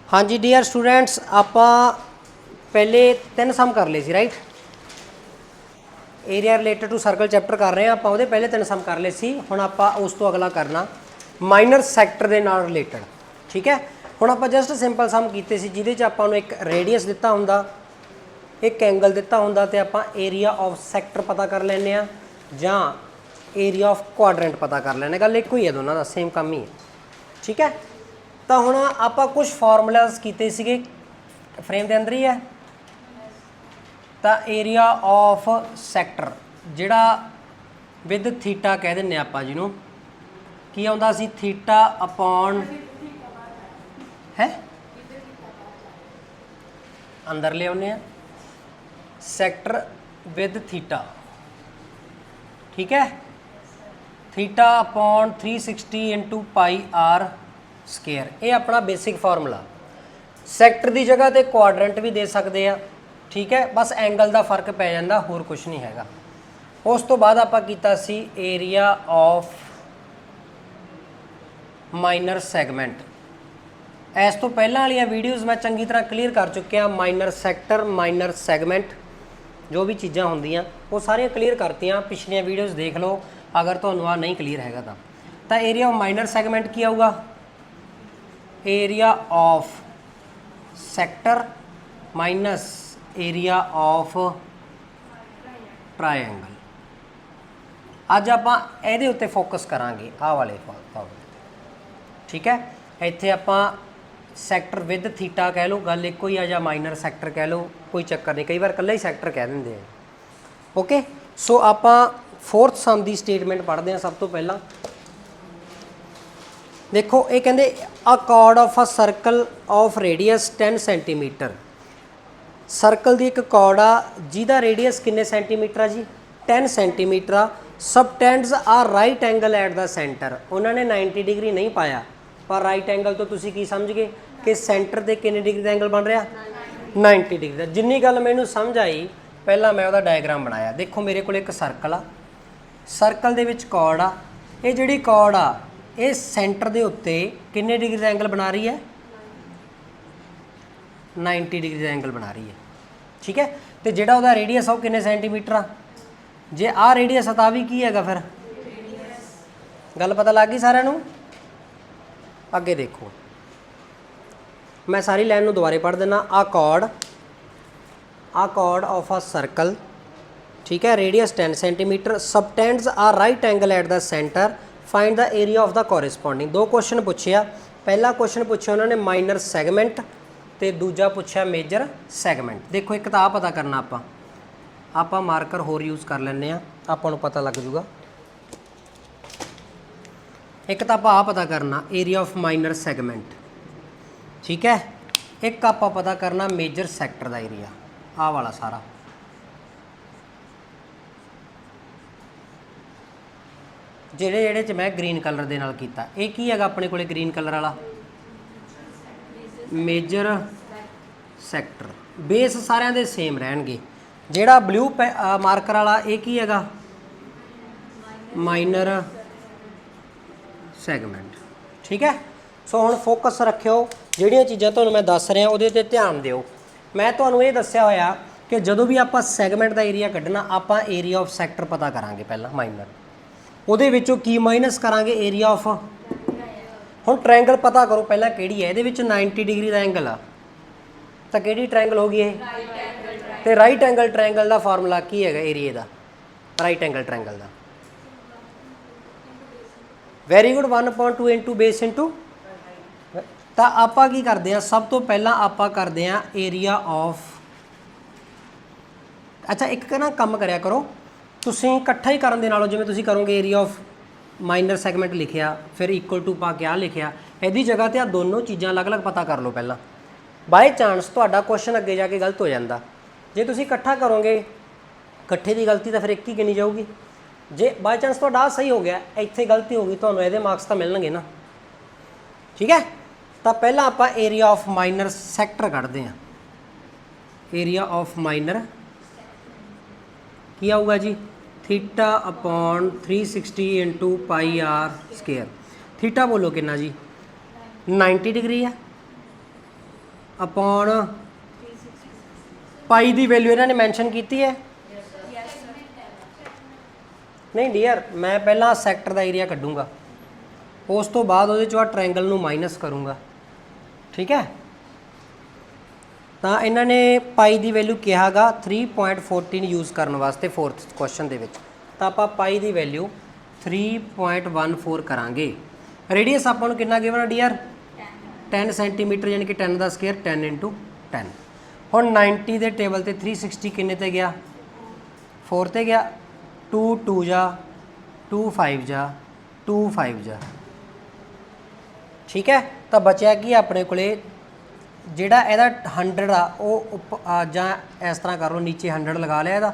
हाँ जी dear students, आपां पहले 3 सम कर ले सी right. Area related to circle chapter कर रहे हैं आप, वो पहले 3 सम कर ले सी। हुण आपां उस तो अगला करना माइनर सैक्टर दे नाल रिलेटेड। ठीक है, हुण आपां जस्ट सिंपल सम कीते सी जिहदे च आपां नूं एक रेडियस दिता हुंदा, एक एंगल दिता हुंदा ते आपां एरिया ऑफ सैक्टर पता कर लैंदे आ जां एरिया ऑफ क्वाड्रेंट पता कर लैंदे। गल एक ही है, दोनों का सेम काम ही है। ठीक है, तो हुण आपां कुछ फार्मूलाज कीते सीगे फ्रेम के अंदर ही है। तो एरिया ऑफ सैक्टर जिहड़ा विद थीटा कह दिंदे आपां जिहनूं की आउंदा सी थीटा अपॉन है अंदर ले आउने आ सैक्टर विद थीटा। ठीक है, theta upon 360 into pi r square, ये अपना बेसिक फार्मूला। सैक्टर की जगह तो क्वाड्रेंट भी दे सकते हैं। ठीक है, बस एंगल का फर्क पै जाता, होर कुछ नहीं हैगा। उस तो बाद आपां कीता सी एरिया ऑफ माइनर सैगमेंट। इस तो पहला वाली वीडियोज़ मैं चंगी तरह क्लीयर कर चुकिया। माइनर सैक्टर, माइनर सैगमेंट, जो भी चीज़ां होंदियां वो सारियां क्लीयर करतियां। पिछलियां वीडियोज़ देख लो अगर तुहानूं आ नहीं क्लीयर हैगा तो एरिया ऑफ माइनर सैगमेंट की आऊगा area of sector minus area of triangle. अज आपां इहदे उत्ते फोकस करांगे आ वाले फार्मूले। ठीक है, इत्थे आपां सैक्टर विद थीटा कह लो, गल एक ही आ, या माइनर सैक्टर कह लो, कोई चक्कर नहीं। कई बार कल्ला ही सैक्टर कह देंगे हैं। ओके, सो आपां फोर्थ सम की स्टेटमेंट पढ़ते हैं। सब तो पहला देखो, ये कहते a chord of a circle of radius 10 centimetre. Circle की एक कॉर्ड आ जिहदा रेडियस किन्ने सेंटीमीटर आ जी 10 सेंटीमीटर आ। Subtends a right angle at the centre. उन्होंने 90 डिग्री नहीं पाया, पर राइट एंगल तो तुसी की समझ गए कि सेंटर ते किन्ने डिग्री का एंगल बन रहा 90 डिग्री का। जिन्नी गल मैनूं समझ आई, पहला मैं उसका डायग्राम बनाया। देखो मेरे को एक सर्कल आ, सर्कल दे विच कॉर्ड आ। ये जिहड़ी कॉर्ड आ ये सेंटर के उत्ते किन्ने डिग्री का एंगल बना रही है 90 डिग्री का एंगल बना रही है। ठीक है, तो जिहड़ा उसका रेडियस आ वो किन्ने सेंटीमीटर आ। जे आ रेडियस आ तां भी की हैगा, फिर गल पता लग गई सारिਆਂ ਨੂੰ। अगे देखो, मैं सारी लाइन में दोबारे पढ़ देना। A chord of a circle, ठीक है, radius 10 centimetre, subtends a right angle at the centre, find the area of the corresponding. दो क्वेश्चन पूछे। पहला क्वेश्चन पूछा उन्होंने माइनर सैगमेंट, तो दूजा पूछा मेजर सैगमेंट। देखो एक तो आ पता करना, आपां मार्कर होर यूज़ कर लैंदे आ, आपां नूं पता लग जूगा। एक तो आप पता करना एरिया ऑफ माइनर सैगमेंट। ठीक है, एक आप पता करना मेजर सैक्टर का एरिया, आ वाला सारा। जेड़े जेड़े च मैं ग्रीन कलर दे नाल कीता, ये की है अपने को ग्रीन कलर वाला मेजर सैक्टर। बेस सारिਆਂ ਦੇ सेम रहणगे। जेड़ा ब्लू मार्कर वाला ये की है माइनर सैगमेंट। ठीक है, सो हुण फोकस रखियो, जिहड़ियां चीज़ां तुहानूं मैं दस रहा उहदे ते ध्यान दिओ। मैं तुहानूं ये दस्सिया होया कि जदों भी आपां सैगमेंट का एरिया कढ़ना, आपां एरिया ऑफ सैक्टर पता करांगे पहला माइनर, उहदे विचों की माइनस करांगे एरिया ऑफ। हुण ट्रायंगल पता करो पहला किहड़ी है, इहदे विच 90 डिग्री का एंगल आ, तो किहड़ी ट्रायंगल होगी ये, तो राइट एंगल ट्रायंगल का फार्मूला की है एरिए का, राइट एंगल ट्रायंगल का। Very good, 1/2 into base into. तो आप की करते हैं, सब तो पहला आप करते हैं एरिया ऑफ। अच्छा एक ना काम कराया करो तुसीं इकट्ठा ही करन दे नालों, जिवें तुसीं करोगे एरिया ऑफ माइनर सैगमेंट लिखिया फिर इक्वल टू पा के आ लिखिया, इहदी जगह ते आ दोनों चीज़ां अलग अलग पता कर लो पहला। बाय चांस तुहाडा क्वेश्चन अगे जाके गलत हो जाता। जे तुसीं इकट्ठा करोगे, इकट्ठे की गलती तो फिर एक ही गिनी जाऊगी। जे बाय चांस तो सही हो गया, इत्थे गलती हो गई, तो ये मार्क्स तो मिलणगे ना। ठीक है, तो पहला आप एरिया ऑफ माइनर सैक्टर कढ़ते हैं। एरिया ऑफ माइनर की आऊगा जी theta upon 360 into pi r square. Theta बोलो कितना जी 90 डिग्री है। अपॉन पाई की वैल्यू इन्होंने मैंशन की है नहीं डियर, मैं पहला सैक्टर का एरिया कड्डूंगा, उस तो बाद वो ट्रायंगल नू माइनस करूँगा, ठीक है। तो इन्होंने पाई की वैल्यू कहा गा 3.14 यूज़ करने वास्ते फोर्थ क्वेश्चन के, तो आप पाई की वैल्यू 3.14 करांगे। रेडियस आपको कितना गिवन डियर 10 सेंटीमीटर, यानी कि 10 का स्केयर 10 × 10। हुण 90 के टेबल ते 360 किन्ने ते गया 4 ते गया, 2 2 जा 2 5 जा 2 5 जा, ठीक है। तो बचा कि अपने को जिहड़ा इहदा 100 आ वो जां इस तरह कर लो, नीचे 100 लगा लिया इहदा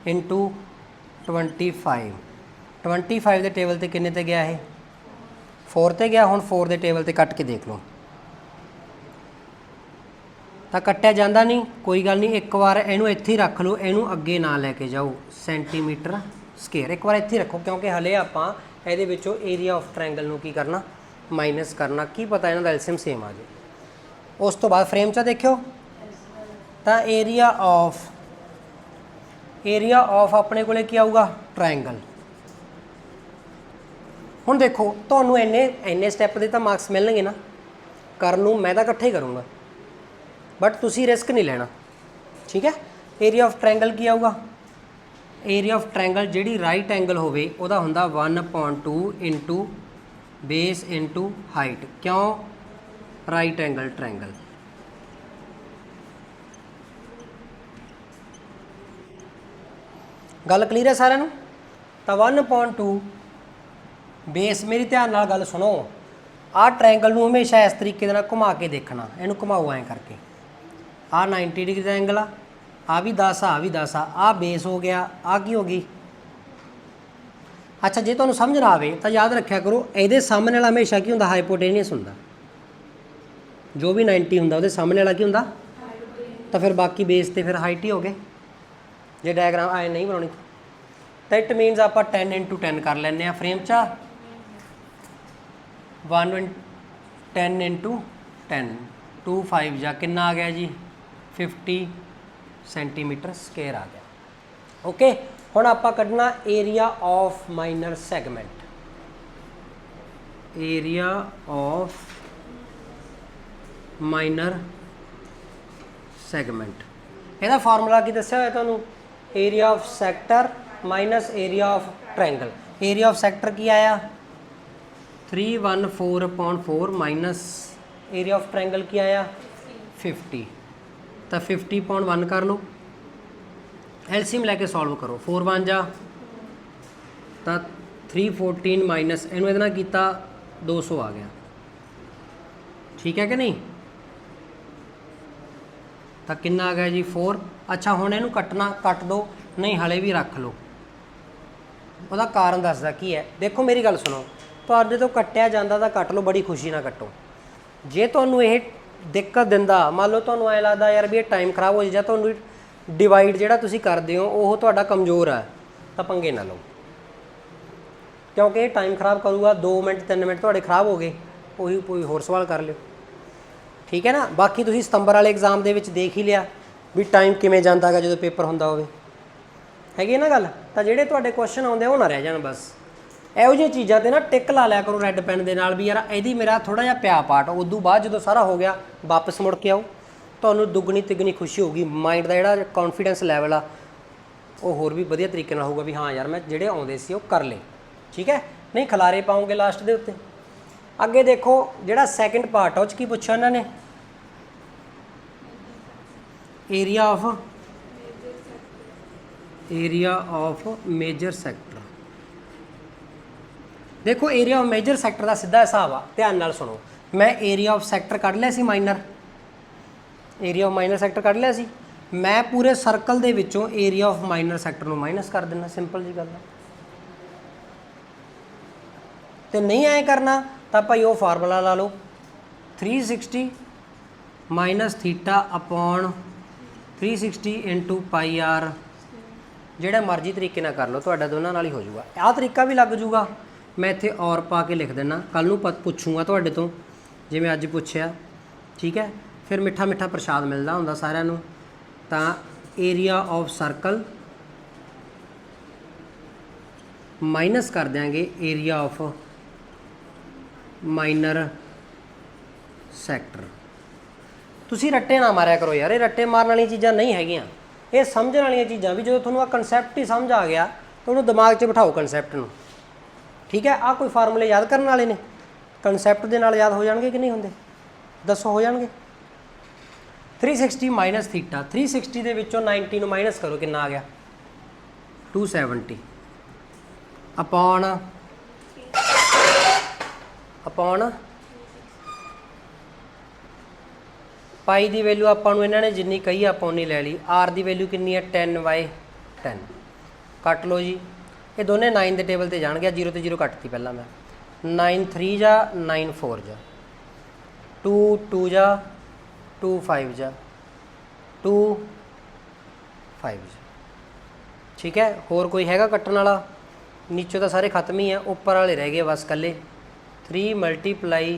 इंटू 25 के टेबल ते किन्ने ते गया है 4 ते गया। हुण 4 के टेबल ते कट के देख लो, तो कट्टिया जाता नहीं, कोई गल नहीं, एक बार इनू इत्थे ही रख लो, इनू अगे ना लैके जाओ सेंटीमीटर स्केयर, एक बार इत्थे ही रखो, क्योंकि हले आपां इहदे विचों एरिया ऑफ ट्रायंगल नू की करना माइनस करना, की पता इन्हां दा एलसीएम सेम आ जाए। उस तो बाद फ्रेम च देखियो, तो एरिया ऑफ अपने को क्या आऊगा ट्रायंगल। हुण देखो तुहानूं इन्ने स्टैप दे तां मार्क्स मिलणगे ना, करन नूं मैं तां इकट्ठे ही करूँगा, बट तुसी रिस्क नहीं लेना, ठीक है। एरिया ऑफ ट्रायंगल की आऊगा, एरिया ऑफ ट्रायंगल जिहड़ी राइट एंगल होवे उहदा हुंदा 1/2 इंटू बेस इंटू हाइट, क्यों राइट एंगल ट्रायंगल। गल क्लीयर है सारिਆਂ ਨੂੰ। तो 1/2 बेस, मेरी ध्यान नाल गल सुनो, आ ट्रायंगल नूं हमेशा इस तरीके दे नाल घुमा के देखना, इहनूं घुमाओ ऐ करके, आ 90 डिग्री का एंगल आ भी 10 आ भी 10 आ बेस हो गया, आ की हो गई। अच्छा जे तुहानूं समझ ना आवे तो याद रखा करो, इहदे सामने वाला हमेशा की हुंदा हाइपोटेनियस हुंदा, जो भी 90 हुंदा उहदे सामने वाला की हुंदा, तो फिर बाकी बेस ते फिर हाइट ही हो गए। जे डायग्राम आए नहीं बनानी तो इट मीनस आप 10 × 10 कर लें फ्रेम चा 10 × 10 2 5 जा कितना आ गया जी 50 सेंटीमीटर स्केयर आ गया। ओके, हुण आपां कढना area of minor segment, area of minor segment, ਇਹਦਾ फार्मूला की दस्या होया तुहानूं, area of sector minus area of triangle. Area of sector की आया 314/4 माइनस एरिया ऑफ ट्रायंगल की आया 50, तो 50/1 कर लो, एलसीएम लैके सॉल्व करो, 4 1 जा तो 314 माइनस इनू इहदे नाल कीता 200 आ गया, ठीक है कि नहीं, तो कितना आ गया जी 4। अच्छा हुण इहनूं कटना कट दो, नहीं हले भी रख लो, ਉਹਦਾ कारण दसदा की है। देखो मेरी गल सुनो, ਤੁਹਾਡੇ ਤੋਂ ਕੱਟਿਆ ਜਾਂਦਾ ਤਾਂ ਕੱਟ ਲਓ, बड़ी खुशी ना कटो। जे ਤੁਹਾਨੂੰ ਇਹ ਦਿੱਕਤ ਦਿੰਦਾ, ਮੰਨ ਲਓ ਤੁਹਾਨੂੰ ਐ ਲੱਗਦਾ ਯਾਰ ਵੀ ਇਹ ਟਾਈਮ ਖਰਾਬ ਹੋ ਜਾਂ ਤੁਹਾਨੂੰ ਡਿਵਾਈਡ ਜਿਹੜਾ ਤੁਸੀਂ ਕਰਦੇ ਹੋ ਉਹ ਤੁਹਾਡਾ ਕਮਜ਼ੋਰ ਹੈ, ਤਾਂ ਪੰਗੇ ਨਾ ਲਓ, ਕਿਉਂਕਿ ਇਹ ਟਾਈਮ ਖਰਾਬ ਕਰੂਗਾ। 2 ਮਿੰਟ 3 ਮਿੰਟ ਤੁਹਾਡੇ ਖਰਾਬ ਹੋ ਗਏ, ਉਹੀ ਕੋਈ ਹੋਰ ਸਵਾਲ ਕਰ ਲਿਓ, ਠੀਕ ਹੈ ਨਾ। ਬਾਕੀ ਤੁਸੀਂ ਸਤੰਬਰ ਵਾਲੇ ਐਗਜ਼ਾਮ ਦੇ ਵਿੱਚ ਦੇਖ ਹੀ ਲਿਆ ਵੀ ਟਾਈਮ ਕਿਵੇਂ ਜਾਂਦਾ ਗਾ ਜਦੋਂ ਪੇਪਰ ਹੁੰਦਾ ਹੋਵੇ, ਹੈਗੀ ਨਾ ਗੱਲ। ਤਾਂ ਜਿਹੜੇ ਤੁਹਾਡੇ ਕੁਐਸਚਨ ਆਉਂਦੇ ਉਹ ਨਾ ਰਹਿ ਜਾਣ, ਬਸ ਇਹੋ ਜਿਹੀਆਂ ਚੀਜ਼ਾਂ ਤੇ ਨਾ ਟਿਕ ਲਾ ਲਿਆ ਕਰੋ ਰੈੱਡ ਪੈਨ ਦੇ ਨਾਲ ਵੀ ਯਾਰ ਇਹਦੀ ਮੇਰਾ ਥੋੜ੍ਹਾ ਜਿਹਾ ਪਿਆ ਪਾਰਟ। ਉਦੋਂ ਬਾਅਦ ਜਦੋਂ ਸਾਰਾ ਹੋ ਗਿਆ ਵਾਪਸ ਮੁੜ ਕੇ ਆਓ, ਤੁਹਾਨੂੰ ਦੁੱਗਣੀ ਤਿੱਗਣੀ ਖੁਸ਼ੀ ਹੋਊਗੀ, ਮਾਈਂਡ ਦਾ ਜਿਹੜਾ ਕੌਨਫੀਡੈਂਸ ਲੈਵਲ ਆ ਉਹ ਹੋਰ ਵੀ ਵਧੀਆ ਤਰੀਕੇ ਨਾਲ ਹੋਊਗਾ ਵੀ ਹਾਂ ਯਾਰ ਮੈਂ ਜਿਹੜੇ ਆਉਂਦੇ ਸੀ ਉਹ ਕਰ ਲਏ, ਠੀਕ ਹੈ। ਨਹੀਂ ਖਲਾਰੇ ਪਾਉਂਗੇ ਲਾਸਟ ਦੇ ਉੱਤੇ। ਅੱਗੇ ਦੇਖੋ ਜਿਹੜਾ ਸੈਕਿੰਡ ਪਾਰਟ ਆ ਉਹ 'ਚ ਕੀ ਪੁੱਛਿਆ ਉਹਨਾਂ ਨੇ, ਏਰੀਆ ਆਫ ਮੇਜਰ ਸੈਕਟਰ। देखो एरिया ऑफ मेजर सैक्टर का सीधा हिसाब आ, ध्यान नाल सुनो। मैं एरिया ऑफ सैक्टर कढ़ लिया सी minor, area of minor sector कढ़ लिया सी, मैं पूरे सर्कल दे विचों एरिया ऑफ माइनर सैक्टर नूं माइनस कर देना, सिंपल जी गल है। तो नहीं ऐ करना तो भाई वो फार्मूला ला लो 360 minus theta upon 360 into pi r, जिहड़ा मर्जी तरीके नाल कर लो, तुहाडा दोनों नाल ही हो जाऊगा। आह तरीका भी लग जूगा, मैं इत्थे और पा के लिख देना, कल नूं पुछूंगा तुहाडे तो जिवें अज पुछिया, ठीक है। फिर मिठा मिठा प्रसाद मिलता होंदा सारिਆਂ ਨੂੰ। ਤਾਂ ਏਰੀਆ ਆਫ ਸਰਕਲ माइनस कर देंगे एरिया ऑफ माइनर सैक्टर। तुसी रट्टे ना मारिया करो यार, ये रट्टे मारन वाली चीज़ां नहीं हैगियां, ये समझण वाली चीज़ां। भी जो तुहानूं आ कंसैप्ट ही समझ आ गया तो उन्होंने दिमाग 'च बिठाओ कंसैप्ट नूं, ठीक है। आ कोई फार्मूले याद करने वाले ने, कंसैप्ट दे नाल याद हो जाणगे कि नहीं होंदे, दसो हो जाणगे। 360 माइनस थीटा, 360 दे विचों 90 नूं माइनस करो, कितना आ गया 270 अपॉन पाई की वैल्यू आपां नूं इन्हां ने जिन्नी कही आपां उन्नी लै ली। आर की वैल्यू कितनी है 10/10, कट लो जी। ये दोनों 9 के टेबल पर जान गया, 0 तो 0 कटती पहला मैं। 9 3 जा 9 4 जा 2 2 जा 2 5 जा 2 5 जा, ठीक है। होर कोई हैगा कट्टण वाला? नीचों तो सारे खत्म ही है, उपर वाले रह गए बस कल्ले। 3 मल्टीप्लाई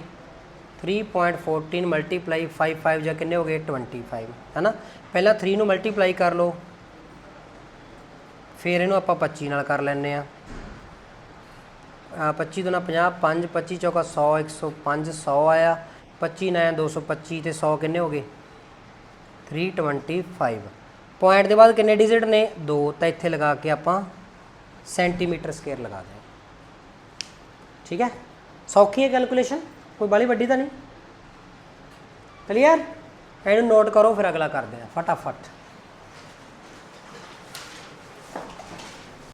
3.14 मल्टीप्लाई 5 5 जा किन्ने हो गए 25, है ना। पहला 3 नूं मल्टीप्लाई कर लो, फिर इनू आपां 25 नाल कर लैंदे आ। 25 दूना 50, 5 25 चौका 100, 105 100 आया। 25 9 225 ते 100 किन्ने हो गए 325। पॉइंट के बाद किन्ने डिजिट ने 2, तो इत्थे लगा के आपां सेंटीमीटर स्केयर लगा दें, ठीक है। सौखी है कैलकुलेशन, कोई बड़ी वड्डी तो नहीं। क्लीयर? इन्हू नोट करो, फिर अगला करते हैं फटाफट।